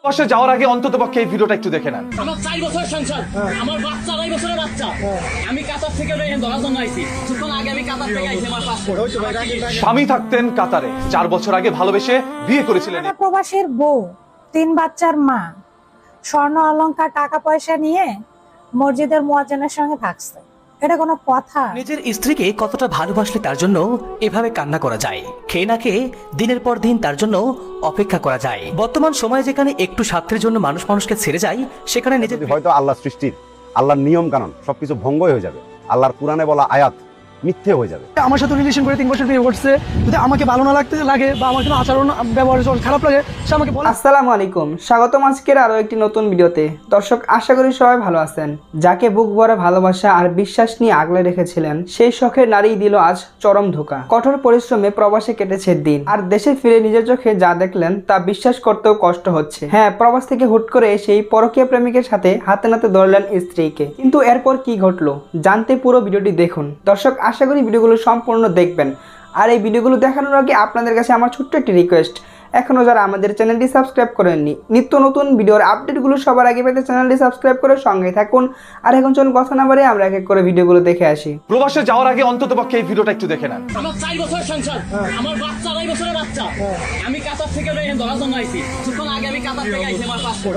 বসে যাওয়ার আগে অন্তত পক্ষে এই ভিডিওটা একটু দেখে নেন। আমার 4 বছর সংসার, আমার বাচ্চা 2 বছরের বাচ্চা। আমি কাতার থেকে ধরার জন্য আইছি। কিছুক্ষণ আগে আমি কাতার থেকে আইছি আমার পাসপোর্ট। স্বামী থাকতেন কাতারে, 4 বছর আগে ভালোবেসে বিয়ে করেছিলেন। প্রবাসীর বউ, 3 বাচ্চার মা, স্বর্ণ অলংকার টাকা পয়সা নিয়ে মসজিদের মুয়াজ্জিনের সঙ্গে থাকছে। এটা কোনো কথা? নিজের স্ত্রীকে কতটা ভালোবাসলে তার জন্য এভাবে কান্না করা যায়, খেয়ে না খেয়ে দিনের পর দিন তার জন্য অপেক্ষা করা যায়। বর্তমান সময়ে যেখানে একটু স্বার্থের জন্য মানুষ মানুষকে ছেড়ে যায়, সেখানে নিজের হয়তো আল্লাহ সৃষ্টির, আল্লাহর নিয়ম কানুন সবকিছু ভঙ্গ হয়ে যাবে, আল্লাহর কোরআনে বলা আয়াত মিথ্যে হয়ে যাবে। আমার সাথে রিলেশন করে 3 বছর বিয়ে করছে, যদি আমাকে ভালো না লাগে বা আমার কোনো আচরণ ব্যবহার খারাপ লাগে, সে আমাকে বলে। আসসালামু আলাইকুম, স্বাগতম আজকের আরো একটি নতুন ভিডিওতে। দর্শক, আশা করি সবাই ভালো আছেন। যাকে বুক ভরা ভালোবাসা আর বিশ্বাস নিয়ে আগলে রেখেছিলেন, সেই শখের নারী দিল আজ চরম ধোঁকা। কঠোর পরিশ্রমে প্রবাসে কেটেছে দিন, আর দেশে ফিরে নিজের চোখে যা দেখলেন তা বিশ্বাস করতেও কষ্ট হচ্ছে। হ্যাঁ, প্রবাস থেকে হুট করে সেই পরকীয়া প্রেমিকের সাথে হাতে নাতে ধরলেন স্ত্রীকে। কিন্তু এরপর কি ঘটলো জানতে পুরো ভিডিওটি দেখুন। দর্শক, আশা করি ভিডিওগুলো সম্পূর্ণ দেখবেন। আর এই ভিডিওগুলো দেখানোর আগে আপনাদের কাছে আমার ছোট্ট একটি রিকোয়েস্ট, এখনও যারা আমাদের চ্যানেলটি সাবস্ক্রাইব করেননি, নিত্য নতুন ভিডিওর আপডেটগুলো সবার আগে পেতে চ্যানেলটি সাবস্ক্রাইব করে সঙ্গে থাকুন। আর এখন চলুন কথা না বাড়িয়ে আমরা এক এক করে ভিডিওগুলো দেখে আসি। প্রবাসে যাওয়ার আগে অন্তত পক্ষে এই ভিডিওটা একটু দেখে নেন। আমার 4 বছর সংসার, আমার বাচ্চা 2 বছরের বাচ্চা। আমি কাতার থেকে ধরার জন্য আইছি। কিছুক্ষণ আগে আমি কাতার থেকে আইছি আমার পাসপোর্ট।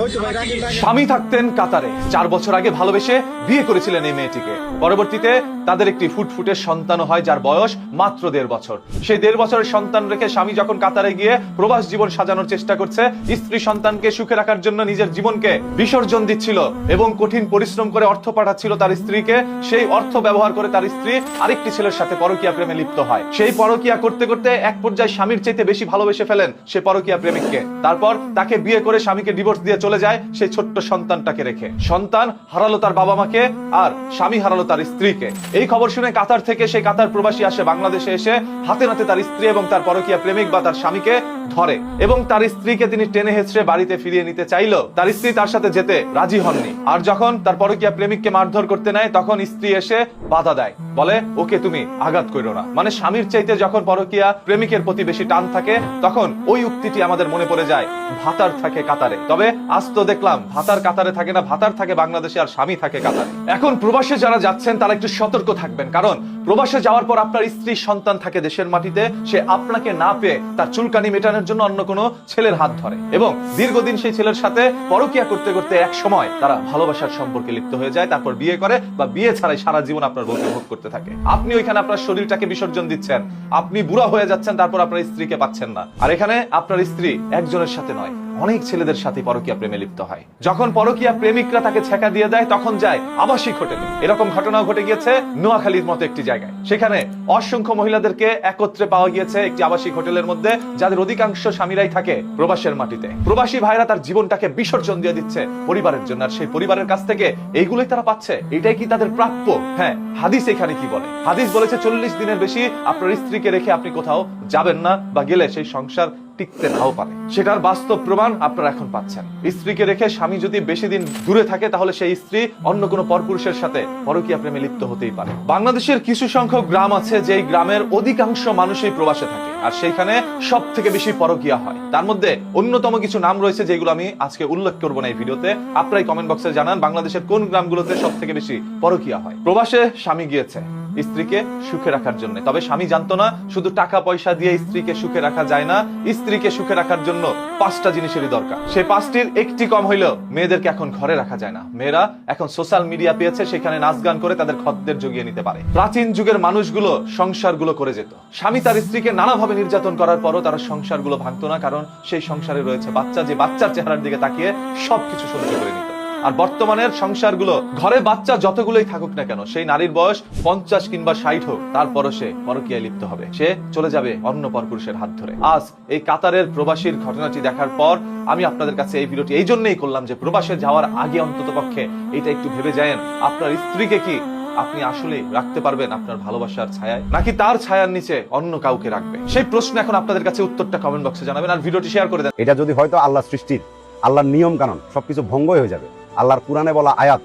স্বামী থাকতেন কাতারে, 4 বছর আগে ভালোবেসে বিয়ে করেছিলেন এই মেয়েটিকে। পরবর্তীতে তাদের একটি ফুটফুটে সন্তানও হয়, যার বয়স মাত্র 1.5 বছর। সেই 1.5 বছরের সন্তান রেখে স্বামী যখন কাতারে গিয়ে প্রবাস জীবন সাজানোর চেষ্টা করছে, স্ত্রী সন্তানকে সুখে রাখার জন্য নিজের জীবনকে বিসর্জন দিচ্ছিল এবং কঠিন পরিশ্রম করে অর্থ পাঠাচ্ছিল তার স্ত্রীকে। সেই অর্থ ব্যবহার করে তার স্ত্রী আরেকটি ছেলের সাথে পরকীয়া প্রেমে লিপ্ত হয়। সেই পরকীয়া করতে করতে এক পর্যায়ে স্বামীর চাইতে বেশি ভালোবেসে ফেলেন সে পরকীয়া প্রেমিককে। তারপর তাকে বিয়ে করে স্বামীকে ডিভোর্স দিয়ে চলে যায় সেই ছোট্ট সন্তানটাকে রেখে। সন্তান হারালো তার বাবা মাকে, আর স্বামী হারালো তার স্ত্রীকে। এই খবর শুনে কাতার থেকে সেই কাতার প্রবাসী আসে বাংলাদেশে, এসে হাতে নাতে তার স্ত্রী এবং তার পরকীয়া প্রেমিক বা তার স্বামীকে ধরে এবং তার স্ত্রীকে তিনি টেনে হেঁচড়ে বাড়িতে ফিরিয়ে নিতে চাইলো। তার স্ত্রী তার সাথে যেতে রাজি হননি। আর যখন তার পরকীয়া প্রেমিককে মারধর করতে নেয়, তখন স্ত্রী এসে বাধা দেয়, বলে ওকে তুমি আঘাত করো না। মানে স্বামীর চাইতে যখন পরকীয়া প্রেমিকের প্রতি বেশি টান থাকে, তখন ওই উক্তিটি আমাদের মনে পড়ে যায়, ভাতার থাকে কাতারে। তবে আজ তো দেখলাম ভাতার কাতারে থাকে না, ভাতার থাকে বাংলাদেশে আর স্বামী থাকে কাতারে। এখন প্রবাসে যারা যাচ্ছেন তারা একটু সতর্ক থাকবেন, কারণ প্রবাসে যাওয়ার পর আপনার স্ত্রী সন্তান থাকে দেশের মাটিতে, সে আপনাকে না পেয়ে তার চুলকানি মেটানোর জন্য অন্য কোনো ছেলের হাত ধরে এবং দীর্ঘদিন সেই ছেলের সাথে পরকীয়া করতে করতে এক সময় তারা ভালোবাসার সম্পর্কে লিপ্ত হয়ে যায়, তারপর বিয়ে করে বা বিয়ে ছাড়াই সারা জীবন আপনার বউকে ভোগ করতে থাকে। আপনি ওইখানে আপনার শরীরটাকে বিসর্জন দিচ্ছেন, আপনি বুড়া হয়ে যাচ্ছেন, তারপর আপনার স্ত্রীকে পাচ্ছেন না। আর এখানে আপনার স্ত্রী একজনের সাথে নয়, অনেক ছেলেদের সাথে পরকীয়া প্রেমে লিপ্ত হয়। যখন পরকীয়া প্রেমিকরা তাকে ছেঁকা দিয়ে দেয়, তখন যায় আবাসিক হোটেলে। এরকম ঘটনাও ঘটে গিয়েছে নোয়াখালীর মতো একটি জায়গায়। সেখানে অসংখ্য মহিলাদেরকে একত্রে পাওয়া গিয়েছে একটি আবাসিক হোটেলের মধ্যে, যাদের অধিকাংশ স্বামীরাই থাকে প্রবাসের মাটিতে। প্রবাসী ভাইরা তার জীবনটাকে বিসর্জন দিয়ে দিচ্ছে পরিবারের জন্য, আর সেই পরিবারের কাছ থেকে এইগুলোই তারা পাচ্ছে। এটাই কি তাদের প্রাপ্য? হ্যাঁ, হাদিস এখানে কি বলে? হাদিস বলেছে 40 দিনের বেশি আপনার স্ত্রীকে রেখে আপনি কোথাও যাবেন না, বা গেলে সেই সংসার টিকতে নাও পারে। সেটার বাস্তব প্রমাণ আপনারা এখন পাচ্ছেন। স্ত্রীকে রেখে স্বামী যদি বেশি দিন দূরে থাকে, তাহলে সেই স্ত্রী অন্য কোনো পরপুরুষের সাথে পরকীয়া প্রেমে লিপ্ত হতেই পারে। বাংলাদেশের কিছু সংখ্যক গ্রাম আছে যেই গ্রামের অধিকাংশ মানুষই প্রবাসে থাকে, আর সেইখানে সব থেকে বেশি পরকীয়া হয়। তার মধ্যে অন্যতম কিছু নাম রয়েছে যেগুলো আমি আজকে উল্লেখ করবো না এই ভিডিওতে। আপনারাই কমেন্ট বক্সে জানান বাংলাদেশের কোন গ্রামগুলোতে সব থেকে বেশি পরকীয়া হয়। প্রবাসে স্বামী গিয়েছে স্ত্রীকে সুখে রাখার জন্য, তবে স্বামী জানতো না শুধু টাকা পয়সা দিয়ে স্ত্রীকে সুখে রাখা যায় না, স্ত্রীকে সুখে রাখার জন্য 5টা জিনিসেরই দরকার। সেই 5টির একটি কম হইলেও মেয়েদেরকে এখন ঘরে রাখা যায় না। মেয়েরা এখন সোশ্যাল মিডিয়া পেয়েছে, সেখানে নাচ গান করে তাদের খদ্দের জগিয়ে নিতে পারে। প্রাচীন যুগের মানুষগুলো সংসারগুলো করে যেত, স্বামী তার স্ত্রীকে নানাভাবে নির্যাতন করার পরও তারা সংসারগুলো ভাঙতো না, কারণ সেই সংসারে রয়েছে বাচ্চা, যে বাচ্চার চেহারার দিকে তাকিয়ে সবকিছু সহ্য করে নিত। আর বর্তমানের সংসারগুলো, ঘরে বাচ্চা যতগুলোই থাকুক না কেন, সেই নারীর বয়স 50 কিংবা 60 হোক, তারপরও সে পরকীয়ায় লিপ্ত হবে, সে চলে যাবে অন্য পরপুরুষের হাত ধরে। আজ এই কাতারের প্রবাসীর ঘটনাটি দেখার পর আমি আপনাদের কাছে এই ভিডিওটি এই জন্যই করলাম যে প্রবাসে যাওয়ার আগে অন্তত পক্ষে এটা একটু ভেবে যায়েন, আপনার স্ত্রীকে কি আপনি আসলে রাখতে পারবেন আপনার ভালোবাসার ছায়ায়, নাকি তার ছায়ার নিচে অন্য কাউকে রাখবে? সেই প্রশ্ন এখন আপনাদের কাছে উত্তরটা কমেন্ট বক্সে জানাবেন, আর ভিডিওটি শেয়ার করে দেন। এটা যদি হয়তো আল্লাহ সৃষ্টির, আল্লাহর নিয়ম কানুন সবকিছু ভঙ্গ হয়ে যাবে, আল্লাহর কোরআনে বলা আয়াত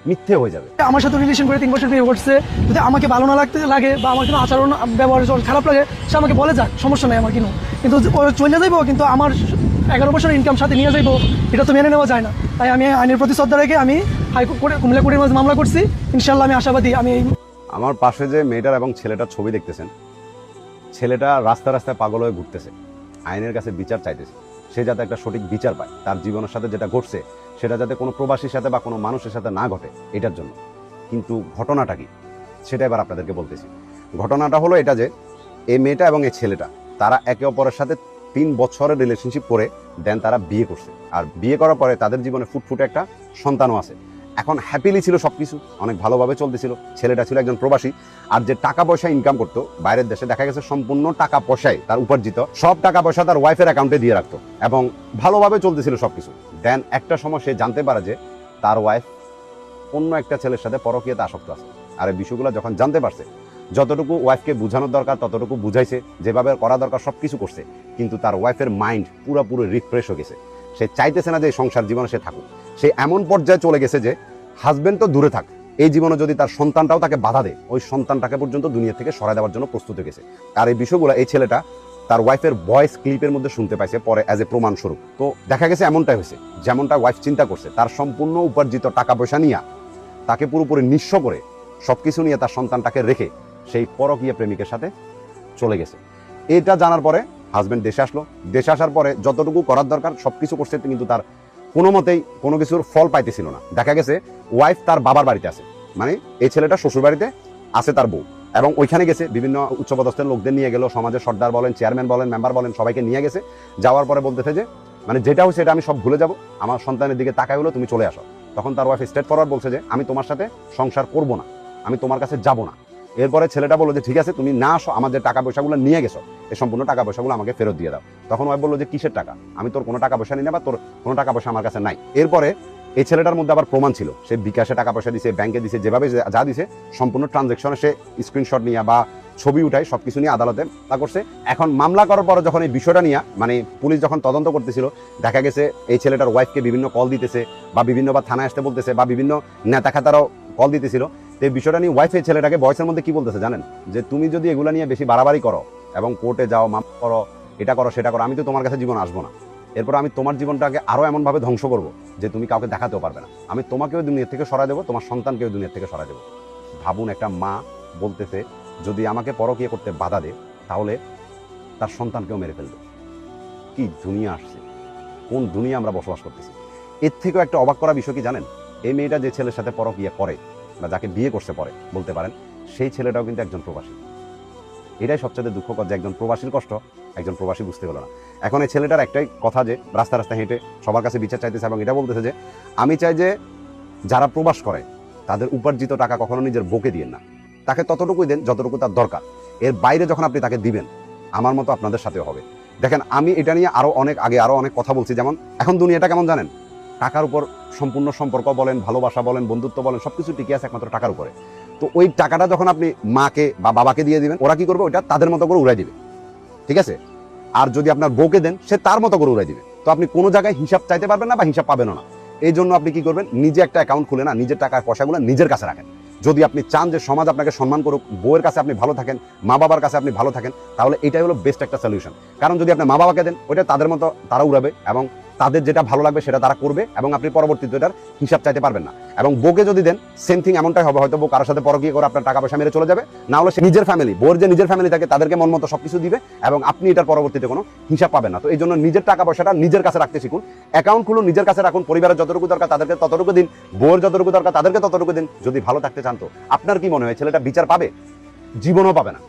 মিথ্যে হয়ে যাবে। আমার সাথে রিলেশন করে 3 বছর বিয়ে করছে, যদি আমাকে ভালো না লাগে বা আমার কোনো আচরণ ব্যবহার খারাপ লাগে, সে আমাকে বলে যাক, সমস্যা নেই আমার কিন্তু চলে যাইবো, কিন্তু আমার 11 বছর ইনকাম সাথে নিয়ে যাইবো, এটা তো মেনে নেওয়া যায় না। তাই আমি আইনের প্রতি শ্রদ্ধা রেখে আমি হাইকোর্টে কুমিল্লা কোর্টের মাঝে মামলা করছি। ইনশাল্লাহ আমি আশাবাদী আমি আমার পাশে যে মেয়েটার এবং ছেলেটার ছবি দেখতেছেন, ছেলেটা রাস্তা রাস্তায় পাগল হয়ে ঘুরতেছে, আইনের কাছে বিচার চাইতেছে, সে যাতে একটা সঠিক বিচার পায়, তার জীবনের সাথে যেটা ঘটছে সেটা যাতে কোনো প্রবাসীর সাথে বা কোনো মানুষের সাথে না ঘটে, এটার জন্য। কিন্তু ঘটনাটা কি সেটা এবার আপনাদেরকে বলতেছি। ঘটনাটা হলো এটা যে এই মেয়েটা এবং এই ছেলেটা তারা একে অপরের সাথে 3 বছরের রিলেশনশিপ করে দেন তারা বিয়ে করছে। আর বিয়ে করার পরে তাদের জীবনে ফুটফুটে একটা সন্তানও আছে। এখন হ্যাপিলি ছিল সবকিছু, অনেক ভালোভাবে চলতেছিল। ছেলেটা ছিল একজন প্রবাসী, আর যে টাকা পয়সা ইনকাম করতো বাইরের দেশে, দেখা গেছে সম্পূর্ণ টাকা পয়সায় তার উপার্জিত সব টাকা পয়সা তার ওয়াইফের অ্যাকাউন্টে দিয়ে রাখতো এবং ভালোভাবে চলতেছিল সবকিছু। দেন একটা সময় সে জানতে পারে যে তার ওয়াইফ অন্য একটা ছেলের সাথে পরকীয়াতে আসক্ত আছে। আর এই বিষয়গুলো যখন জানতে পারছে, যতটুকু ওয়াইফকে বোঝানোর দরকার ততটুকু বুঝাইছে, যেভাবে করা দরকার সবকিছু করছে, কিন্তু তার ওয়াইফের মাইন্ড পুরোপুরি রিফ্রেশ হয়ে গেছে। সে চাইতেছে না যে এই সংসার জীবনে সে থাকুক। সে এমন পর্যায়ে চলে গেছে যে হাজবেন্ড তো দূরে থাক, এই জীবনে যদি তার সন্তানটাও তাকে বাধা দেয়, ওই সন্তানটাকে পর্যন্ত দুনিয়া থেকে সরাই দেওয়ার জন্য প্রস্তুত হয়ে গেছে। আর এই বিষয়গুলো এই ছেলেটা তার ওয়াইফের ভয়েস ক্লিপের মধ্যে শুনতে পাইছে পরে অ্যাজ এ প্রমাণস্বরূপ। তো দেখা গেছে এমনটাই হয়েছে যেমনটা ওয়াইফ চিন্তা করছে, তার সম্পূর্ণ উপার্জিত টাকা পয়সা নিয়ে তাকে পুরোপুরি নিঃস্ব করে সবকিছু নিয়ে তার সন্তানটাকে রেখে সেই পরকীয়া প্রেমিকের সাথে চলে গেছে। এটা জানার পরে হাজবেন্ড দেশে আসলো। দেশে আসার পরে যতটুকু করার দরকার সবকিছু করছে, কিন্তু তার কোনো মতেই কোনো কিছুর ফল পাইতেছিল না। দেখা গেছে ওয়াইফ তার বাবার বাড়িতে আছে, মানে এই ছেলেটা শ্বশুর বাড়িতে আছে তার বউ, এবং ওইখানে গেছে বিভিন্ন উচ্চপদস্থের লোকদের নিয়ে গেল, সমাজের সর্দার বলেন, চেয়ারম্যান বলেন, মেম্বার বলেন, সবাইকে নিয়ে গেছে। যাওয়ার পরে বলতেছে যে মানে যেটা হচ্ছে এটা আমি সব ভুলে যাব, আমার সন্তানের দিকে তাকাই হলো তুমি চলে আসো। তখন তার ওয়াইফ স্ট্রেট ফরওয়ার্ড বলছে যে আমি তোমার সাথে সংসার করব না, আমি তোমার কাছে যাব না। এরপরে ছেলেটা বললো যে ঠিক আছে তুমি না আসো, আমার যে টাকা পয়সাগুলো নিয়ে গেছো এই সম্পূর্ণ টাকা পয়সাগুলো আমাকে ফেরত দিয়ে দাও। তখন ওয়াইফ বললো যে কিসের টাকা, আমি তোর কোনো টাকা পয়সা নিই না, বা তোর কোনো টাকা পয়সা আমার কাছে নাই। এরপরে এই ছেলেটার মধ্যে আবার প্রমাণ ছিল, সে বিকাশে টাকা পয়সা দিছে, ব্যাংকে দিছে, যেভাবে যা দিছে সম্পূর্ণ ট্রানজেকশনে সে স্ক্রিনশট নিয়ে বা ছবি উঠাই সবকিছু নিয়ে আদালতে তা করছে। এখন মামলা করার পর যখন এই বিষয়টা নিয়ে মানে পুলিশ যখন তদন্ত করতেছিল, দেখা গেছে এই ছেলেটার ওয়াইফকে বিভিন্ন কল দিতেছে বা বিভিন্নবার থানায় আসতে বলতেছে বা বিভিন্ন নেতা খাতারাও কল দিতেছিল। তো এই বিষয়টা নিয়ে ওয়াইফ এই ছেলেটাকে ভয়েসের মধ্যে কি বলতেছে জানেন, যে তুমি যদি এগুলো নিয়ে বেশি বাড়াবাড়ি করো এবং কোর্টে যাও, মামলা করো, এটা করো সেটা করো, আমি তো তোমার কাছে জীবন আসবো না। এরপর আমি তোমার জীবনটাকে আরো এমনভাবে ধ্বংস করবো যে তুমি কাউকে দেখাতেও পারবে না। আমি তোমাকেও দুনিয়া থেকে সরাই দেবো, তোমার সন্তানকেও দুনিয়া থেকে সরাই দেবো। ভাবুন, একটা মা বলতেছে যদি আমাকে পরকীয়া করতে বাধা দেয় তাহলে তার সন্তানকেও মেরে ফেলবে। কি দুনিয়া আসছে, কোন দুনিয়া আমরা বসবাস করতেছি। এর থেকেও একটা অবাক করা বিষয় কি জানেন, এই মেয়েটা যে ছেলের সাথে পরকীয়া করে বা যাকে বিয়ে করছে পরে বলতে পারেন, সেই ছেলেটাও কিন্তু একজন প্রবাসী। এটাই সবচেয়ে দুঃখকর যে একজন প্রবাসীর কষ্ট একজন প্রবাসী বুঝতে হলো না। এখন এই ছেলেটার একটাই কথা যে রাস্তা রাস্তা হেঁটে সবার কাছে বিচার চাইতেছে এবং এটা বলতেছে যে আমি চাই যে যারা প্রবাস করে তাদের উপার্জিত টাকা কখনো নিজের বউকে দিয়েন না, তাকে ততটুকুই দেন যতটুকু তার দরকার। এর বাইরে যখন আপনি তাকে দিবেন, আমার মতো আপনাদের সাথেও হবে। দেখেন, আমি এটা নিয়ে আরো অনেক কথা বলছি। যেমন এখন দুনিয়াটা কেমন জানেন, টাকার উপর সম্পূর্ণ সম্পর্ক বলেন, ভালোবাসা বলেন, বন্ধুত্ব বলেন, সবকিছু টিকে আছে একমাত্র টাকার উপরে। তো ওই টাকাটা যখন আপনি মাকে বা বাবাকে দিয়ে দিবেন, ওরা কি করবে, ওইটা তাদের মতো করে উড়াই দিবে, ঠিক আছে? আর যদি আপনার বউকে দেন, সে তার মতো করে উড়াই দিবে। তো আপনি কোনো জায়গায় হিসাব চাইতে পারবেন না বা হিসাব পাবেন না। এই জন্য আপনি কি করবেন, নিজে একটা অ্যাকাউন্ট খুলে না নিজের টাকার পয়সাগুলো নিজের কাছে রাখেন। যদি আপনি চান যে সমাজ আপনাকে সম্মান করুক, বউয়ের কাছে আপনি ভালো থাকেন, মা বাবার কাছে আপনি ভালো থাকেন, তাহলে এটাই হলো বেস্ট একটা সলিউশন। কারণ যদি আপনি মা বাবাকে দেন, ওইটা তাদের মতো তারা উড়াবে এবং তাদের যেটা ভালো লাগবে সেটা তারা করবে এবং আপনি পরবর্তীতে এটার হিসাব চাইতে পারবেন না। এবং বউকে যদি দেন, সেম থিং এমনটাই হবে, হয়তো বউ কারোর সাথে পরকীয়া করে আপনার টাকা পয়সা মেরে চলে যাবে, না হলে সে নিজের ফ্যামিলি, বউর যে নিজের ফ্যামিলি থাকে তাদেরকে মন মতো সবকিছু দিবে এবং আপনি এটার পরবর্তীতে কোনো হিসাব পাবেন না। তো এই জন্য নিজের টাকা পয়সাটা নিজের কাছে রাখতে শিখুন, অ্যাকাউন্ট খুলুন, নিজের কাছে রাখুন, পরিবারের যতটুকু দরকার তাদেরকে ততটুকু দিন, বউর যতটুকু দরকার তাদেরকে ততটুকু দিন। যদি ভালো থাকতে চান, তো আপনার কি মনে হয় ছেলেটা বিচার পাবে? জীবনও পাবে না।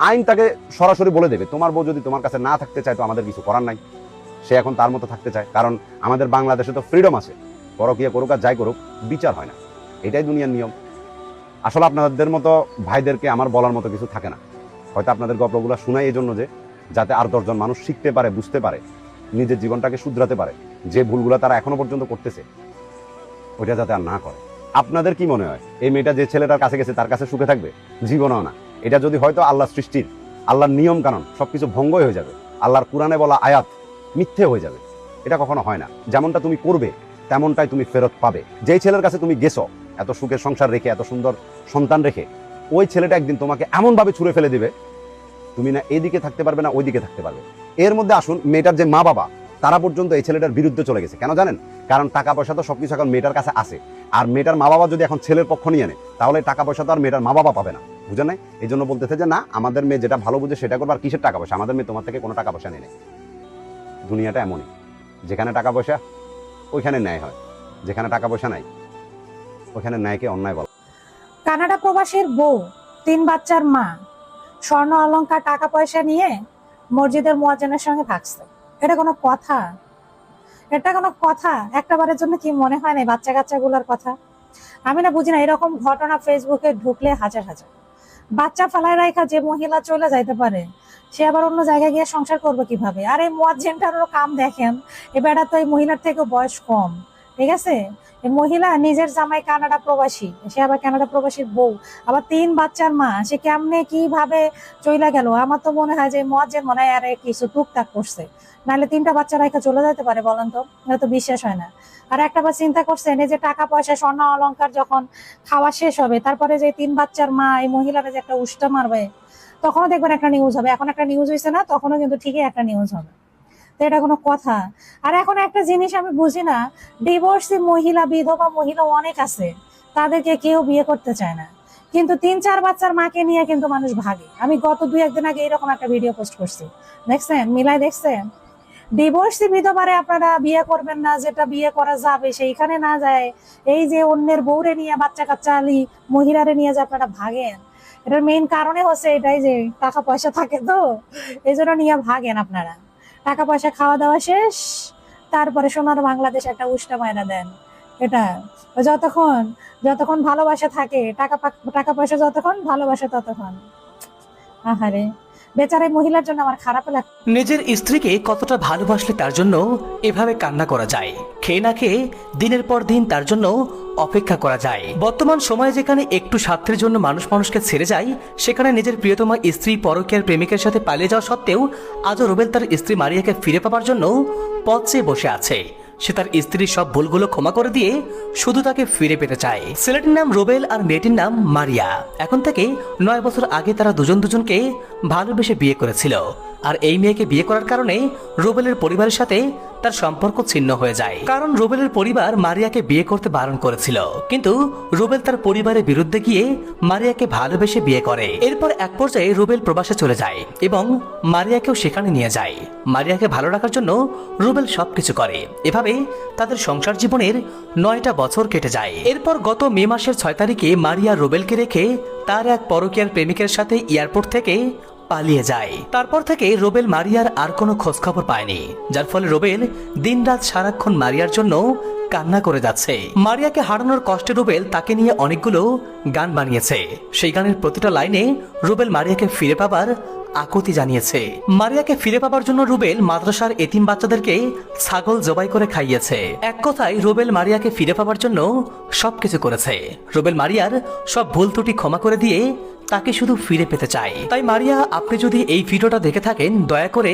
আইন তাকে সরাসরি বলে দেবে তোমার বউ যদি তোমার কাছে না থাকতে চায় তো আমাদের কিছু করার নাই, সে এখন তার মতো থাকতে চায়। কারণ আমাদের বাংলাদেশে তো ফ্রিডম আছে, পরকীয়া করুক আর যাই করুক বিচার হয় না, এটাই দুনিয়ার নিয়ম। আসলে আপনাদের মতো ভাইদেরকে আমার বলার মতো কিছু থাকে না, হয়তো আপনাদের গল্পগুলো শোনাই এই জন্য যে যাতে আর 10 জন মানুষ শিখতে পারে, বুঝতে পারে, নিজের জীবনটাকে শুধরাতে পারে, যে ভুলগুলো তারা এখনো পর্যন্ত করতেছে ওইটা যাতে আর না করে। আপনাদের কি মনে হয় এই মেয়েটা যে ছেলেটার কাছে গেছে তার কাছে সুখে থাকবে? জীবনও না। এটা যদি হয়তো আল্লাহ সৃষ্টির, আল্লাহর নিয়ম কানুন সবকিছু ভঙ্গ হয়ে যাবে, আল্লাহর কোরআনে বলা আয়াত মিথ্যে হয়ে যাবে। এটা কখনো হয় না। যেমনটা তুমি করবে তেমনটাই তুমি ফেরত পাবে। যেই ছেলের কাছে তুমি গেছো এত সুখের সংসার রেখে, এত সুন্দর সন্তান রেখে, ওই ছেলেটা একদিন তোমাকে এমনভাবে ছুঁড়ে ফেলে দিবে তুমি না এদিকে থাকতে পারবে না ওইদিকে থাকতে পারবে। এর মধ্যে আসুন মেয়েটার যে মা বাবা তারা পর্যন্ত এই ছেলেটার বিরুদ্ধে চলে গেছে। কেন জানেন? কারণ টাকা পয়সা তো সবকিছু এখন মেয়েটার কাছে আছে, আর মেয়েটার মা বাবা যদি এখন ছেলের পক্ষ নিয়ে নেয় তাহলে টাকা পয়সা তো আর মেয়েটার মা বাবা পাবে না, বুঝে নাই? এই জন্য বলতেছে যে না, আমাদের মেয়ে যেটা ভালো বুঝে সেটা করবে, আর কিসের টাকা পয়সা, আমাদের মেয়ে তোমার থেকে কোনো টাকা পয়সা নেই। দুনিয়াটা এমনই, যেখানে টাকা পয়সা ওইখানে ন্যায় হয়, যেখানে টাকা পয়সা নাই ওইখানে ন্যায়কে অন্যায় বলা। কানাডা প্রবাসীর বউ, 3 বাচ্চার মা, স্বর্ণ অলংকার টাকা পয়সা নিয়ে মসজিদের মুয়াজ্জিনের সঙ্গে থাকছে। এটা কোনো কথা? এটা কোনো কথা? একটা বারের জন্য কি মনে হয় না বাচ্চা কাচ্চাগুলোর কথা? আমি না বুঝি না, এরকম ঘটনা ফেসবুকে ঢুকলে হাজার হাজার। বাচ্চা ফেলায় রাখা যে মহিলা চলে যাইতে পারে, সে আবার অন্য জায়গায় গিয়ে সংসার করবে কিভাবে? আর এই মুয়াজ্জিনটারও কাম দেখেন, এবার তো এই মহিলার থেকে বয়স কম, ঠিক আছে? এই মহিলা নিজের জামাই কানাডা প্রবাসী, সে আবার কানাডা প্রবাসীর বউ, আবার 3 বাচ্চার মা, সে কেমনে কিভাবে চইলা গেল? আমার তো মনে হয় যে মুয়াজ্জিন মনে হয় আরে কিছু টুকটাক করছে, নাহলে 3টা বাচ্চা রাখা চলে যেতে পারে? বলেন তো, এটা তো বিশ্বাস হয় না। আর একটা বার চিন্তা করছেন, এই যে টাকা পয়সা স্বর্ণ অলংকার যখন খাওয়া শেষ হবে, তারপরে যে 3 বাচ্চার মা এই মহিলারা যে একটা উষ্টা মারবে, তখনও দেখবেন একটা নিউজ হবে। এখন একটা নিউজ হয়েছে না, তখনও কিন্তু ঠিকই একটা নিউজ হবে। তো এটা কোনো কথা? আর এখন একটা জিনিস আমি বুঝি না, ডিভোর্সি মহিলা, বিধবা মহিলা অনেক আছে, তাদেরকে কেউ বিয়ে করতে চায় না, কিন্তু 3-4 বাচ্চার মাকে নিয়ে কিন্তু মানুষ ভাগে। আমি গত 2-1 দিন আগে এরকম একটা ভিডিও পোস্ট করছি, দেখছেন? মিলাই দেখছেন? ডিভোর্সি বিধবারে আপনারা বিয়ে করবেন না, যেটা বিয়ে করা যাবে সেইখানে না যায়, এই যে অন্যের বউরে নিয়ে, বাচ্চা কাচ্চা আলি মহিলারে নিয়ে যে আপনারা ভাগেন, এটার মেইন কারণে হচ্ছে এটাই যে টাকা পয়সা থাকে, তো এই জন্য নিয়ে ভাগেন আপনারা। টাকা পয়সা খাওয়া দাওয়া শেষ, তারপরে সোনার বাংলাদেশ একটা উষ্টা মায়না দেন। এটা যতক্ষণ ভালোবাসা থাকে, টাকা পয়সা যতক্ষণ, ভালোবাসা ততক্ষণ। আহারে, বেচারা মহিলার জন্য আমার খারাপ লাগে। নিজের স্ত্রীকে কতটা ভালোবাসলে তার জন্য এভাবে কান্না করা যায়, খেয়ে না খেয়ে দিনের পর দিন তার জন্য অপেক্ষা করা যায়। বর্তমান সময়ে যেখানে একটু স্বার্থের জন্য মানুষ মানুষকে ছেড়ে যায়, সেখানে নিজের প্রিয়তমা স্ত্রী পরকীয়ার প্রেমিকের সাথে পালিয়ে যাওয়া সত্ত্বেও আজও রুবেল তার স্ত্রী মারিয়াকে ফিরে পাবার জন্য পথ চেয়ে বসে আছে। সে তার স্ত্রীর সব ভুলগুলো ক্ষমা করে দিয়ে শুধু তাকে ফিরে পেতে চায়। ছেলেটির নাম রুবেল আর মেয়েটির নাম মারিয়া। এখন থেকে 9 বছর আগে তারা দুজনকে ভালোবেসে বিয়ে করেছিল, আর এই মেয়েকে বিয়ে করার কারণে রুবেলের পরিবারের সাথে তার সম্পর্ক ছিন্ন হয়ে যায়। কারণ রুবেলের পরিবার মারিয়াকে বিয়ে করতে বারণ করেছিল, কিন্তু রুবেল তার পরিবারের বিরুদ্ধে গিয়ে মারিয়াকে ভালোবেসে বিয়ে করে। এরপর এক পর্যায়ে রুবেল প্রবাসে চলে যায় এবং মারিয়াকেও সেখানে নিয়ে যায়। মারিয়াকে ভালো রাখার জন্য রুবেল সবকিছু করে। এভাবে তাদের সংসার জীবনের 9টা বছর কেটে যায়। এরপর গত মে মাসের 6 তারিখে মারিয়া রুবেলকে রেখে তার এক পরকীয়ার প্রেমিকের সাথে এয়ারপোর্ট থেকে পালিয়ে যায়। তারপর থেকে রুবেল মারিয়ার আর কোনো খোঁজ খবর পায়নি, যার ফলে রুবেল দিনরাত সারাক্ষণ মারিয়ার জন্য কান্না করে যাচ্ছে। মারিয়াকে হারানোর কষ্টে রুবেল তাকে নিয়ে অনেকগুলো গান বানিয়েছে। সেই গানের প্রতিটা লাইনে রুবেল মারিয়াকে ফিরে পাবার আকুতি জানিয়েছে। মারিয়াকে ফিরে পাবার জন্য রুবেল মাদ্রাসার এতিম বাচ্চাদেরকে ছাগল জবাই করে খাইয়েছে। এক কথায় রুবেল মারিয়াকে ফিরে পাবার জন্য সবকিছু করেছে। রুবেল মারিয়ার সব ভুল ত্রুটি ক্ষমা করে দিয়ে তাকে শুধু ফিরে পেতে চায়। তাই মারিয়া, আপনি যদি এই ভিডিওটা দেখে থাকেন, দয়া করে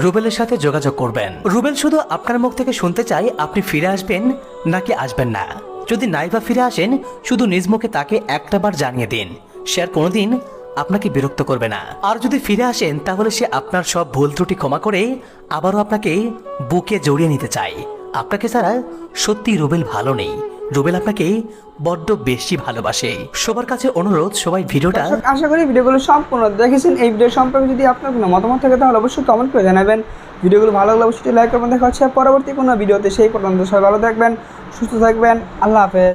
রুবেলের সাথে যোগাযোগ করবেন। রুবেল শুধু আপনার মুখ থেকে শুনতে চাই আপনি ফিরে আসবেন নাকি আসবেন না। যদি নাই বা ফিরে আসেন, শুধু নিজ মুখে তাকে একটা বার জানিয়ে দিন, সে আর কোনোদিন আপনাকে বিরক্ত করবে না। আর যদি ফিরে আসেন, তাহলে সে আপনার সব ভুল ত্রুটি ক্ষমা করে আবারও আপনাকে বুকে জড়িয়ে নিতে চায়। আপনাকে ছাড়া সত্যি রুবেল ভালো নেই, রুবেল আপনাকে বড্ড বেশি ভালোবাসে। সবার কাছে অনুরোধ, সবাই ভিডিওটা আশা করি ভিডিওগুলো সম্পূর্ণ দেখেছেন। এই ভিডিও সম্পর্কে যদি আপনার কোনো মতামত থাকে তাহলে অবশ্যই কমেন্ট করে জানাবেন। ভিডিওগুলো ভালো লাগলে অবশ্যই লাইক করবেন। দেখা হচ্ছে পরবর্তী কোনো ভিডিওতে। সেই পর্যন্ত সবাই ভালো থাকবেন, সুস্থ থাকবেন। আল্লাহ হাফেজ।